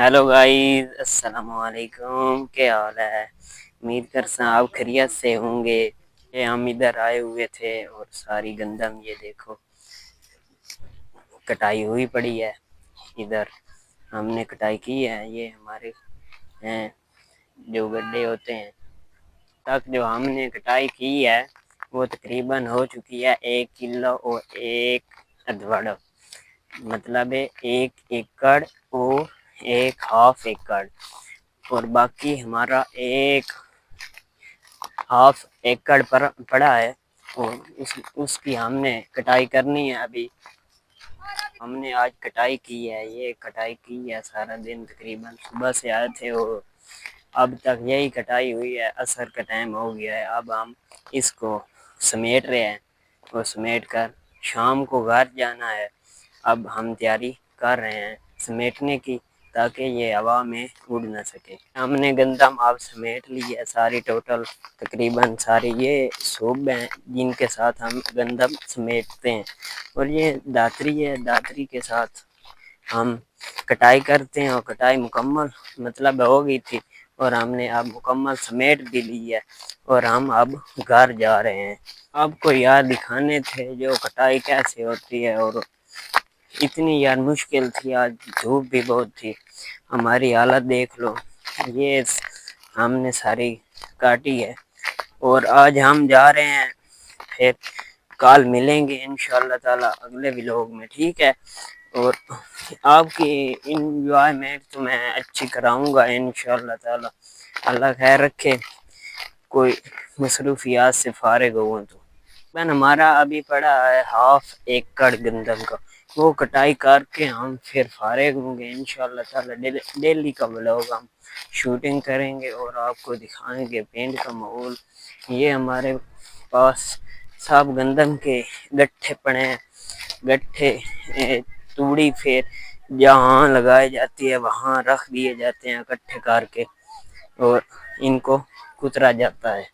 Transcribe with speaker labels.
Speaker 1: Hello guys, अस्सलाम वालेकुम। क्या हाल है? उम्मीद करता हूँ आप खैरियत से होंगे। ये हम इधर आए हुए थे और सारी गंदम ये देखो कटाई हुई पड़ी है। इधर हमने कटाई की है। ये हमारे हैं जो गड्ढे होते हैं तक जो हमने कटाई की है वो तकरीबन हो चुकी है 1 किलो और 1 अधवड़, मतलब है 1 एकड़ और 1/2 एकड़। और बाकी हमारा 1/2 एकड़ पर पड़ा है और उसकी हमने कटाई करनी है। अभी हमने आज कटाई की है, ये कटाई की है सारा दिन, तकरीबन सुबह से आए थे और अब तक यही कटाई हुई है। असर का टाइम हो गया है, अब हम इसको समेट रहे हैं और समेट कर शाम को घर जाना है। अब हम तैयारी कर रहे हैं समेटने की ताकि ये हवा में उड़ ना सके। हमने गंदम अब समेट ली है सारी, टोटल तकरीबन सारी ये सूब हैं जिनके साथ हम गंदम समेटते हैं। और ये दातरी है, दातरी के साथ हम कटाई करते हैं और कटाई मुकम्मल मतलब हो गई थी और हमने अब मुकम्मल समेट भी ली है और हम अब घर जा रहे हैं। आपको यार दिखाने थे जो कटाई कैसे होती है। और इतनी यार मुश्किल थी, आज धूप भी बहुत थी, हमारी हालत देख लो। ये हमने सारी काटी है और आज हम जा रहे हैं, फिर कल मिलेंगे इंशाल्लाह ताला अगले व्लॉग में, ठीक है। और आपकी इंजॉयमेंट तो मैं अच्छी कराऊंगा इंशाल्लाह ताला। अल्लाह खैर रखे, कोई मसरूफियात से फारिग हुआ तो मैंने हमारा अभी पड़ा है 1/2 एकड़ गंदम का, वो कटाई करके हम फिर फारिग होंगे इंशाल्लाह ताला। डेली का व्लॉग हम शूटिंग करेंगे और आपको दिखाएंगे पिंड का माहौल। ये हमारे पास सब गंदम के गट्ठे पड़े हैं, गट्ठे तूड़ी फिर जहाँ लगाई जाती है वहाँ रख दिए जाते हैं इकट्ठे करके और इनको कुतरा जाता है।